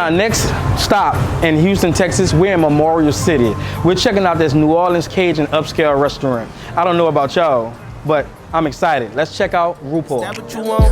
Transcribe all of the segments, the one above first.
our next stop in Houston, Texas. We're in Memorial City. We're checking out this New Orleans Cajun upscale restaurant. I don't know about y'all, but I'm excited. Let's check out Rouxpour. Is that what you want?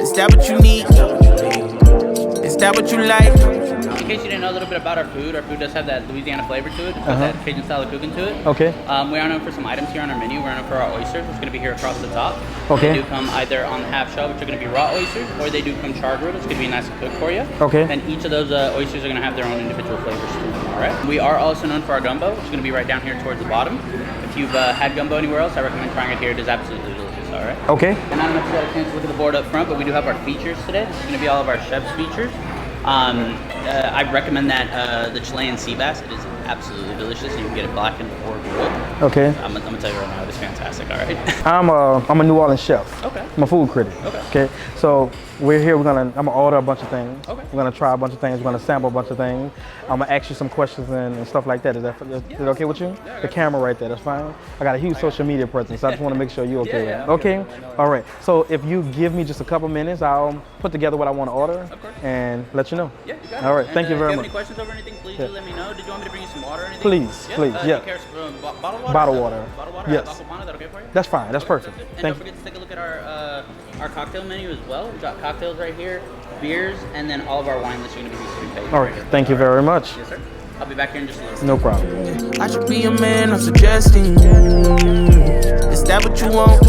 Is that what you need? Is that what you like? In case you didn't know a little bit about our food does have that Louisiana flavor to it, that Cajun style of cooking to it. Okay. We are known for some items here on our menu. We're known for our oysters, which is going to be here across the top. Okay. They do come either on the half shell, which are going to be raw oysters, or they do come char grilled, which could be nice and cooked for you. Okay. And each of those oysters are going to have their own individual flavors to them, all right? We are also known for our gumbo, which is going to be right down here towards the bottom. If you've had gumbo anywhere else, I recommend trying it here. It is absolutely delicious, all right? Okay. And I don't know if you got a chance to look at the board up front, but we do have our features today. This is going to be all of our chef's features. I recommend that the Chilean sea bass. It is absolutely delicious. You can get it blackened or grilled. Okay. I'm gonna tell you right now, it is fantastic. All right. I'm a New Orleans chef. Okay. I'm a food critic. Okay. So we're here. I'm gonna order a bunch of things. Okay. We're gonna try a bunch of things. We're gonna sample a bunch of things. I'm gonna ask you some questions and stuff like that. Is that okay with you? Yeah, the camera right there. That's fine. I got a huge social media presence. So I just want to make sure you're okay. Yeah, okay. All right. So if you give me just a couple minutes, I'll put together what I want to order and let you know. Yeah, you got it. All right. Thank you very if much. you have any questions over anything, please do let me know. Did you want me to bring you some water or anything? Please, please. Yeah. Bottled water? Bottled water. Bottled water? Yes. Aquapana, is that okay for you? That's fine. That's perfect. And Thank don't you. forget to take a look at our cocktail menu as well. We've got cocktails right here, beers, and then all of our wine lists are going to be sweet paid. All right. Thank you very much. Yes, sir. I'll be back here in just a little. No problem. I should be a man, I'm suggesting. Is that what you want?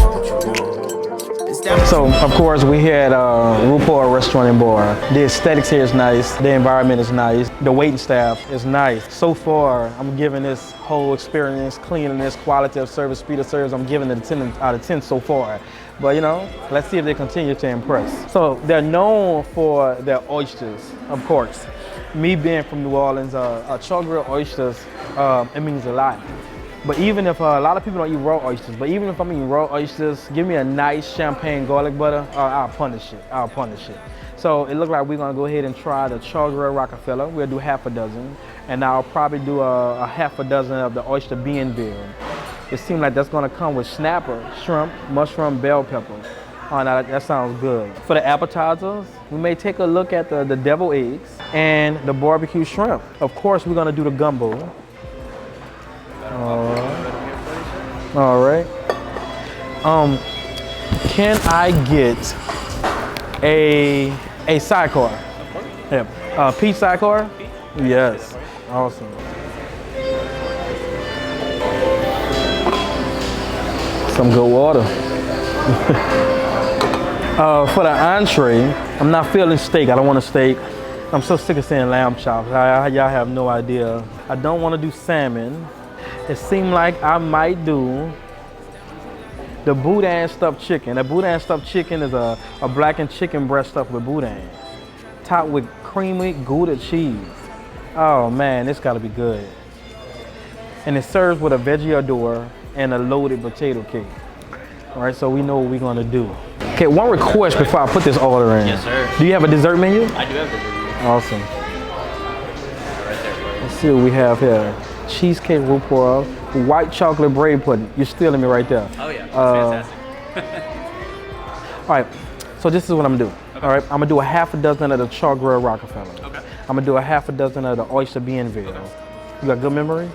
Is that what So, of course, we here at Rouxpour Restaurant and Bar. The aesthetics here is nice. The environment is nice. The waiting staff is nice. So far, I'm giving this whole experience, cleanliness, quality of service, speed of service, I'm giving it a 10 out of 10 so far. But, you know, let's see if they continue to impress. So, they're known for their oysters, of course. Me being from New Orleans, char grilled oysters, it means a lot. But even if a lot of people don't eat raw oysters, but even if I'm eating raw oysters, give me a nice champagne garlic butter, I'll punish it. I'll punish it. So it looks like we're gonna go ahead and try the char grilled Rockefeller. We'll do half a dozen, and I'll probably do a half a dozen of the oyster Bienville. It seems like that's gonna come with snapper, shrimp, mushroom, bell pepper. Oh, now that sounds good. For the appetizers, we may take a look at the deviled eggs and the barbecue shrimp. Of course, we're gonna do the gumbo. All right. Can I get a sidecar? Yeah. Peach sidecar? Yes. Awesome. Some good water. For the entree, I'm not feeling steak. I don't want a steak. I'm so sick of saying lamb chops. Y'all have no idea. I don't want to do salmon. It seemed like I might do the boudin stuffed chicken. The boudin stuffed chicken is a blackened chicken breast stuffed with boudin, topped with creamy Gouda cheese. Oh man, this gotta be good. And it serves with a veggie hors and a loaded potato cake. All right, so we know what we're gonna do. Okay, one request before I put this order in. Yes, sir. Do you have a dessert menu? I do have dessert menu. Awesome. Right there. Let's see what we have here. Cheesecake Rouxpour, white chocolate braid pudding. You're stealing me right there. Oh yeah, that's fantastic. All right, so this is what I'm gonna do. Okay. All right, I'm gonna do a half a dozen of the char grilled Rockefeller. Okay. I'm gonna do a half a dozen of the oyster Bienville. Okay. You got good memory?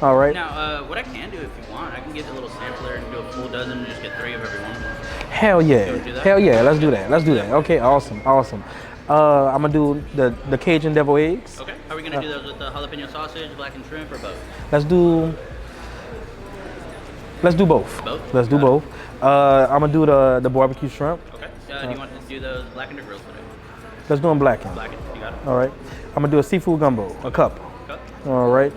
All right. Now, what I can do if you want, I can get a little sampler and do a full dozen and just get 3 of every one of them. Hell yeah. Hell yeah, let's do that. Let's do that. Okay, awesome, awesome. I'm gonna do the Cajun deviled eggs. Okay. Are we gonna do those with the jalapeno sausage, blackened shrimp, or both? Let's do both. Both? Let's do both. I'm gonna do the barbecue shrimp. Okay. Do you want to do those blackened or grilled today? Let's do them blackened. Blackened, you got it. All right. I'm gonna do a seafood gumbo, a cup. Cup? All right.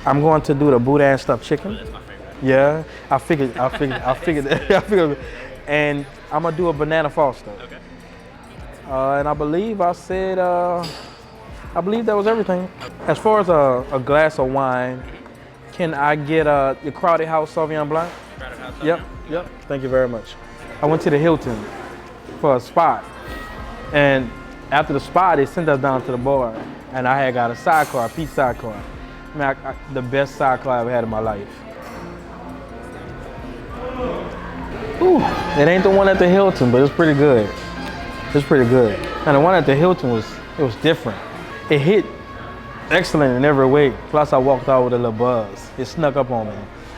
I'm going to do the boudin stuffed chicken. Oh, that's my favorite. Yeah, I figured. And I'm gonna do a banana foster. Okay. And I believe I said, I believe that was everything. As far as a glass of wine, can I get the Crowded House Sauvignon Blanc? Crowded House Sauvignon? Yep. Thank you very much. I went to the Hilton for a spot, and after the spot, they sent us down to the bar, and I had got a sidecar, a peach sidecar. Man, the best sidecar I ever had in my life. Ooh, it ain't the one at the Hilton, but it's pretty good. It's pretty good. And the one at the Hilton was different. It hit excellent in every way. Plus I walked out with a little buzz. It snuck up on me.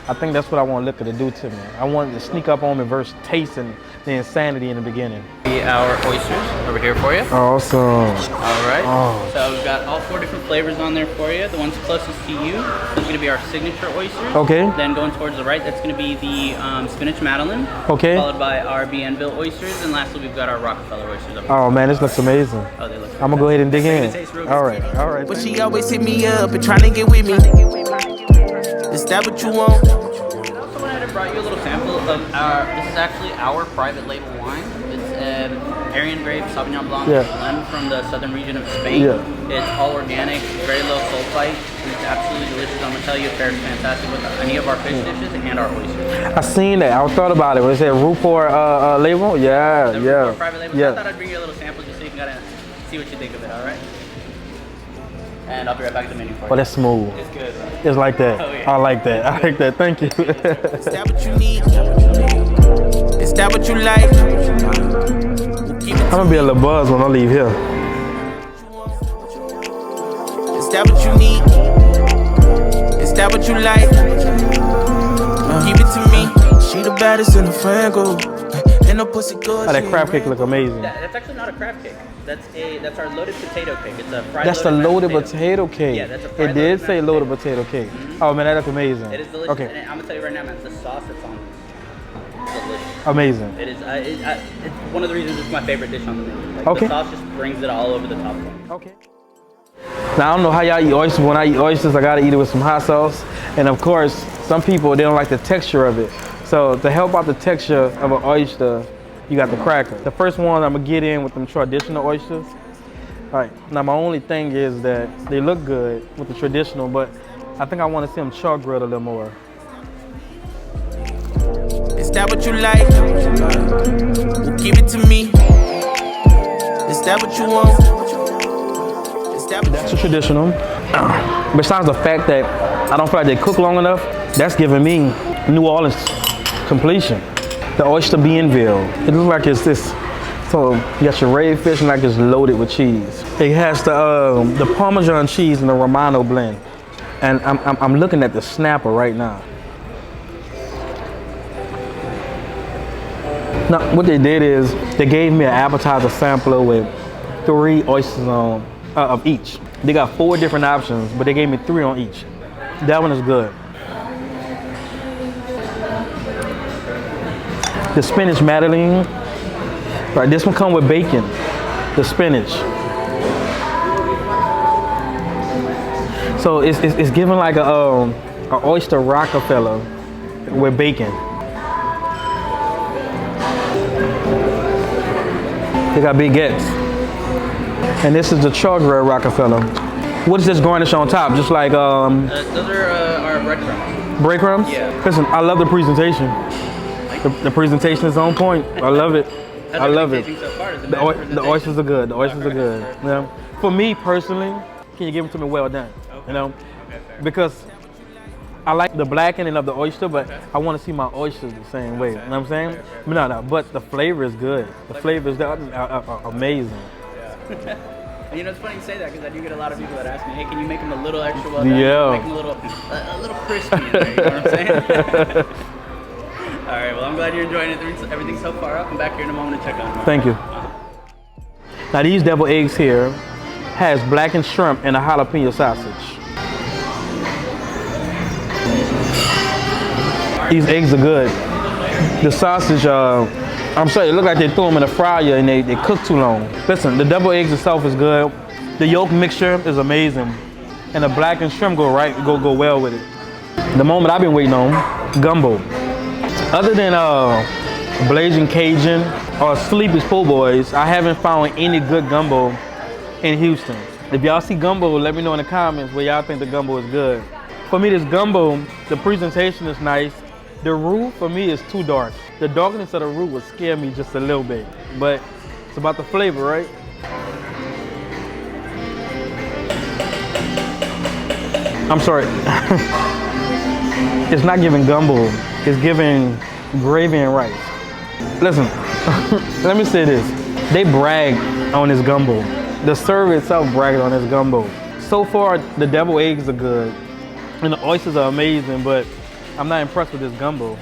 I think that's what I want liquor to do to me. I want it to sneak up on me versus tasting the insanity in the beginning. Our oysters over here for you. Awesome. All right. Oh. So we've got all 4 different flavors on there for you. The ones closest to you is going to be our signature oysters. Okay. Then going towards the right, that's going to be the spinach madeleine. Okay. Followed by our Bienville oysters, and lastly we've got our Rockefeller oysters. Over Oh man, this looks amazing. Oh, they look. I'm gonna go ahead and dig in. All right. But she always hit me up and trying to get with me. Is that what you want? I also went ahead and brought you a little sample of our. This is actually our private label wine. It's Aryan grape Sauvignon Blanc blend from the southern region of Spain. Yeah. It's all organic, very low sulfite, and it's absolutely delicious. I'm gonna tell you, it pairs fantastic with any of our fish dishes and our oysters. I seen that. I thought about it. Was it Rouxpour label? Yeah, The yeah. Rouxpour private label. So I thought I'd bring you a little sample just so you can kind of see what you think of it. All right. And I'll be right back at the menu for you. Oh, that's smooth. It's good, right? It's like that. Oh, yeah. I like that. I like that. Thank you. Is that what you need? Is that what you like? I'm gonna be a little buzz when I leave here. Is that what you need? Is that what you like? Give it to me. She the baddest in the Fango. And the pussy good. Oh, that crab cake look amazing. That's actually not a crab cake. That's our loaded potato cake. It's a fried. That's the loaded potato cake. Yeah, that's a fried It did say loaded loaded potato cake. Oh man, that looks amazing. It is delicious. Okay. And I'm gonna tell you right now, man, the sauce that's on it is delicious. Amazing. It is. It's one of the reasons it's my favorite dish on the menu. Like, Okay. The sauce just brings it all over the top. Okay. Now I don't know how y'all eat oysters. When I eat oysters, I gotta eat it with some hot sauce. And of course, some people they don't like the texture of it. So to help out the texture of an oyster, you got the cracker. The first one I'm gonna get in with them traditional oysters. All right, now my only thing is that they look good with the traditional, but I think I wanna see them char grilled a little more. Is that what you like? Give it to me. Is that what you want? Is that what That's the traditional. Besides the fact that I don't feel like they cook long enough, that's giving me New Orleans completion. The oyster Bienville. It looks like it's this. So you got your red fish and like it's loaded with cheese. It has the Parmesan cheese and the Romano blend. And I'm looking at the snapper right now. Now what they did is they gave me an appetizer sampler with 3 oysters on of each. They got 4 different options, but they gave me 3 on each. That one is good. The spinach madeleine. Right, this one come with bacon. The spinach. So it's giving like a oyster Rockefeller with bacon. They got baguettes. And this is the char grilled Rockefeller. What is this garnish on top? Just like Those are our breadcrumbs. breadcrumbs? Yeah. Listen, I love the presentation. The presentation is on point. I love it. I love it. So far? Is it The oysters are good. The oysters are good. Yeah. For me personally, can you give them to me well done? You know, because I like the blackening of the oyster, but I want to see my oysters the same way. You know what I'm saying? No. But the flavor is good. The flavor is amazing. And you know, it's funny you say that because I do get a lot of people that ask me, hey, can you make them a little extra well done? Yeah. Make them a little crispy in there, you know what I'm saying? All right, well, I'm glad you're enjoying it. Everything so far. I'll come back here in a moment and check on it. Thank you. Now these deviled eggs here has blackened shrimp and a jalapeno sausage. These eggs are good. The sausage, I'm sorry, it looked like they threw them in a fryer and they cooked too long. Listen, the deviled eggs itself is good. The yolk mixture is amazing. And the blackened shrimp go well with it. The moment I've been waiting on, gumbo. Other than Blazing Cajun or Sleepy's Po' Boys, I haven't found any good gumbo in Houston. If y'all see gumbo, let me know in the comments where y'all think the gumbo is good. For me, this gumbo, the presentation is nice. The roux, for me, is too dark. The darkness of the roux would scare me just a little bit, but it's about the flavor, right? I'm sorry. It's not giving gumbo, it's giving gravy and rice. Listen, let me say this. They brag on this gumbo. The server itself bragging on this gumbo. So far, the deviled eggs are good, and the oysters are amazing, but I'm not impressed with this gumbo.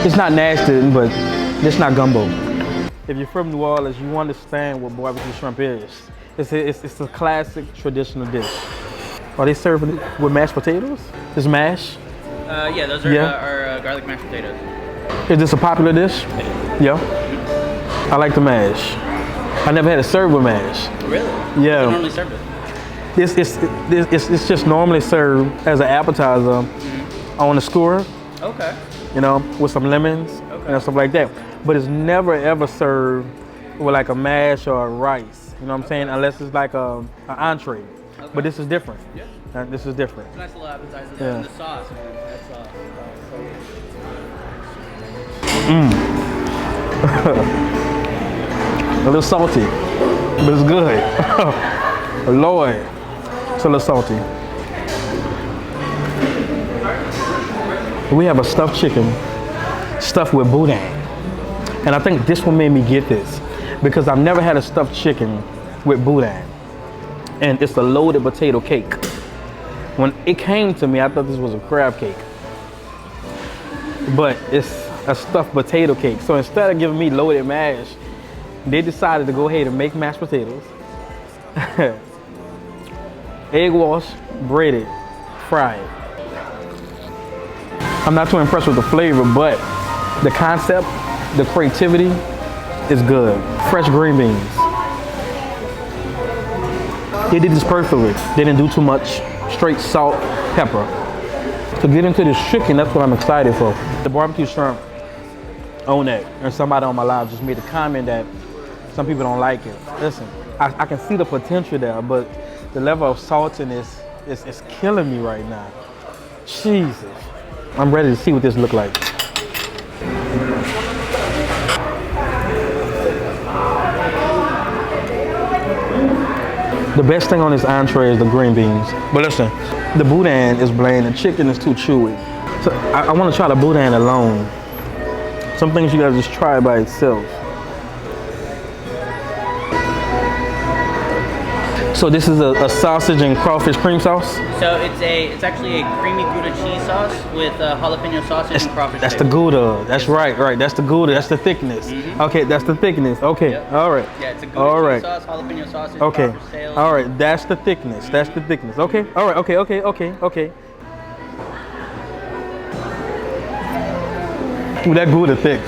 It's not nasty, but it's not gumbo. If you're from New Orleans, you understand what barbecue shrimp is. It's a classic traditional dish. Are they serving it with mashed potatoes? Is mash? Yeah, those are our garlic mashed potatoes. Is this a popular dish? It is. Yeah. I like the mash. I never had it served with mash. Really? Yeah. What do you normally serve it? It's just normally served as an appetizer on a skewer. Okay. You know, with some lemons and stuff like that. But it's never ever served with like a mash or a rice. You know what I'm saying? Unless it's like an entree. Okay. But this is different. Yeah. This is different. It's a nice little appetizer. Yeah. And the sauce, man. That's a little salty, but it's good. Lord, it's a little salty. We have a stuffed chicken, stuffed with boudin. And I think this one made me get this because I've never had a stuffed chicken with boudin. And it's a loaded potato cake. When it came to me, I thought this was a crab cake. But it's a stuffed potato cake. So instead of giving me loaded mash, they decided to go ahead and make mashed potatoes. Egg wash, breaded, fried. I'm not too impressed with the flavor, but the concept, the creativity is good. Fresh green beans. They did this perfectly. They didn't do too much. Straight salt, pepper. To get into this chicken, that's what I'm excited for. The barbecue shrimp on that. And somebody on my live just made a comment that some people don't like it. Listen, I can see the potential there, but the level of saltiness is killing me right now. Jesus. I'm ready to see what this look like. The best thing on this entree is the green beans. But listen, the boudin is bland, the chicken is too chewy. So I want to try the boudin alone. Some things you gotta just try by itself. So this is a sausage and crawfish cream sauce? So it's actually a creamy Gouda cheese sauce with jalapeno sausage and crawfish. That's the Gouda. That's right. That's the Gouda. That's the thickness. Okay, that's the thickness. Okay, Yep. all right. Yeah, it's a Gouda cheese sauce, jalapeno sausage, Okay, crawfish tail. all right. That's the thickness. That's the thickness. Okay, all right. Okay. Ooh, that Gouda thick.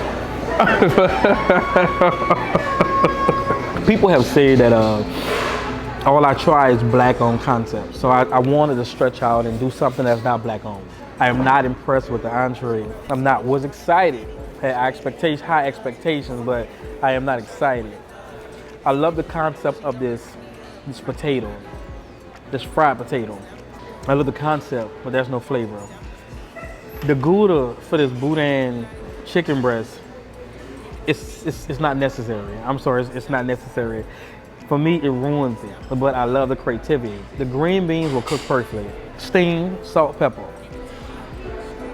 People have said that all I try is black-owned concept. So I wanted to stretch out and do something that's not black-owned. I am not impressed with the entree. Was excited, had high expectations, but I am not excited. I love the concept of this potato, this fried potato. I love the concept, but there's no flavor. The Gouda for this boudin chicken breast, it's not necessary. I'm sorry, it's not necessary. For me, it ruins it, but I love the creativity. The green beans will cook perfectly. Steam, salt, pepper.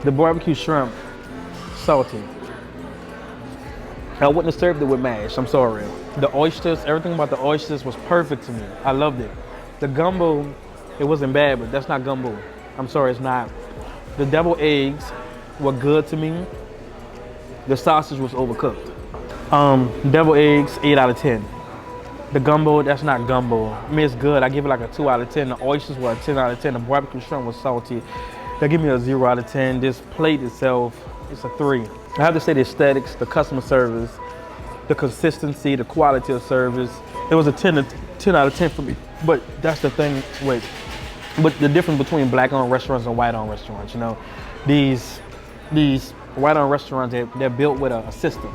The barbecue shrimp, salty. I wouldn't have served it with mash, I'm sorry. The oysters, everything about the oysters was perfect to me. I loved it. The gumbo, it wasn't bad, but that's not gumbo. I'm sorry, it's not. The deviled eggs were good to me. The sausage was overcooked. Deviled eggs, 8 out of 10. The gumbo, that's not gumbo. I mean, it's good. I give it like a 2 out of 10. The oysters were a 10 out of 10. The barbecue shrimp was salty. They give me a 0 out of 10. This plate itself, it's a 3. I have to say the aesthetics, the customer service, the consistency, the quality of service. It was a 10 out of 10 for me. But that's the thing but the difference between black-owned restaurants and white-owned restaurants, you know. These white-owned restaurants, they're built with a system.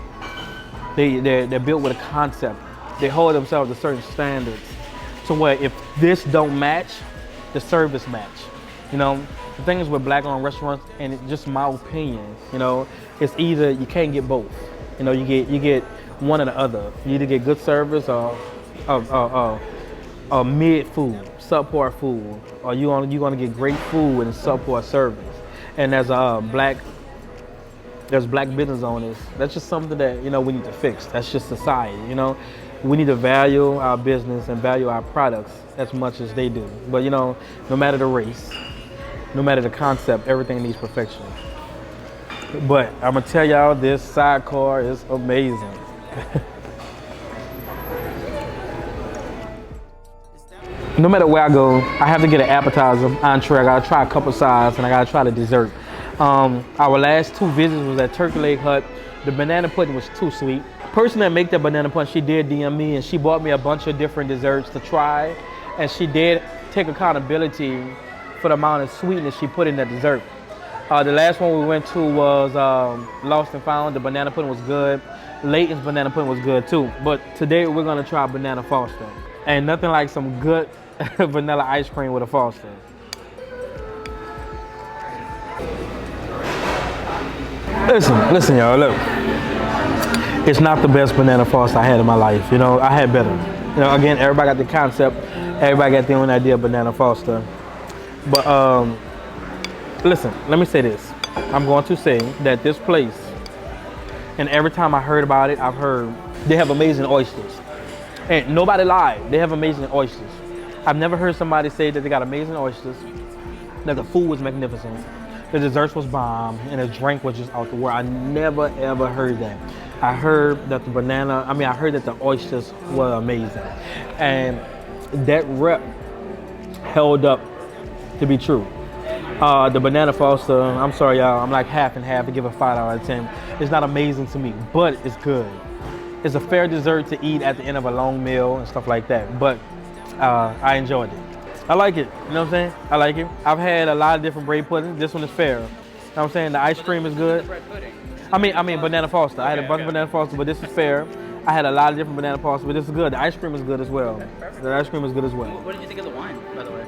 They're built with a concept. They hold themselves to certain standards. So where if this don't match, the service match. You know, the thing is with black-owned restaurants, and it's just my opinion, you know, it's either you can't get both. You know, you get one or the other. You either get good service or mid food, subpar food, or you're gonna get great food and subpar service. And as a black there's black business owners. That's just something that, you know, we need to fix. That's just society, you know. We need to value our business and value our products as much as they do. But, you know, no matter the race, no matter the concept, everything needs perfection. But I'm gonna tell y'all, this sidecar is amazing. No matter where I go, I have to get an appetizer, entree. I gotta try a couple sides, and I gotta try the dessert. Our last 2 visits was at Turkey Leg Hut. The banana pudding was too sweet. The person that made that banana pudding, she did DM me, and she bought me a bunch of different desserts to try, and she did take accountability for the amount of sweetness she put in that dessert. The last one we went to was Lost and Found. The banana pudding was good. Layton's banana pudding was good too. But today we're gonna try banana foster. And nothing like some good vanilla ice cream with a foster. Listen, y'all, look. It's not the best banana foster I had in my life. You know, I had better. You know, again, everybody got the concept. Everybody got their own idea of banana foster. But listen, let me say this. I'm going to say that this place, and every time I heard about it, I've heard they have amazing oysters. And nobody lied, they have amazing oysters. I've never heard somebody say that they got amazing oysters, that the food was magnificent, the desserts was bomb, and the drink was just out the world. I never ever heard that. I heard that I heard that the oysters were amazing. And that rep held up to be true. The banana foster, I'm sorry y'all, I'm like half and half. I give a 5 out of 10. It's not amazing to me, but it's good. It's a fair dessert to eat at the end of a long meal and stuff like that, but I enjoyed it. I like it, you know what I'm saying? I like it. I've had a lot of different bread puddings. This one is fair. You know what I'm saying? The ice cream is good. I mean banana foster. I had a bunch of banana foster, but this is fair. I had a lot of different banana foster, but this is good. The ice cream is good as well. The ice cream is good as well. What did you think of the wine, by the way?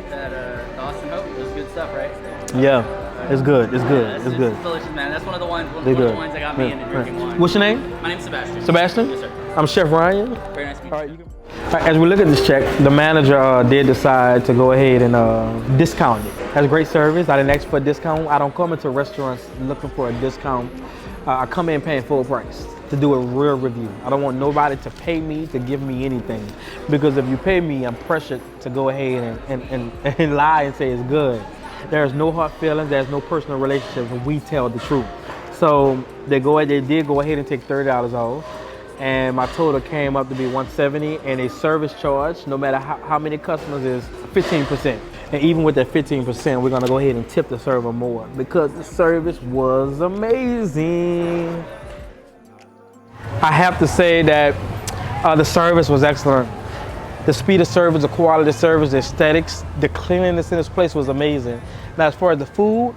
That the Austin Hope was good stuff, right? Yeah. It's good. It's good. Yeah, it's good. It's delicious, man. That's one of the wines that got me into drinking wine. What's your name? My name's Sebastian. Sebastian? Yes, sir. I'm Chef Ryan. Very nice to meet you. All right, as we look at this check, the manager did decide to go ahead and discount it. That's great service. I didn't ask for a discount. I don't come into restaurants looking for a discount. I come in paying full price to do a real review. I don't want nobody to pay me to give me anything, because if you pay me, I'm pressured to go ahead and lie and say it's good. There's no hard feelings, there's no personal relationships, and we tell the truth. So they did go ahead and take $30 off, and my total came up to be $170, and a service charge, no matter how many customers, is 15%. And even with that 15%, we're gonna go ahead and tip the server more because the service was amazing. I have to say that the service was excellent. The speed of service, the quality of service, the aesthetics, the cleanliness in this place was amazing. Now, as far as the food,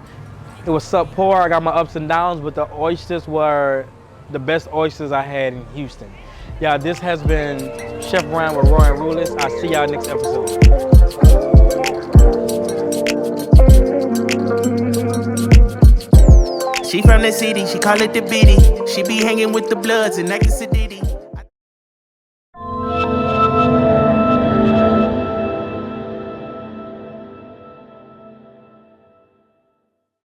it was subpar. I got my ups and downs, but the oysters were the best oysters I had in Houston. Yeah, this has been Chef Ryan with Ryan Ruthless. I'll see y'all next episode. She from the city, she call it the bitty. She be hanging with the Bloods and acting sedity.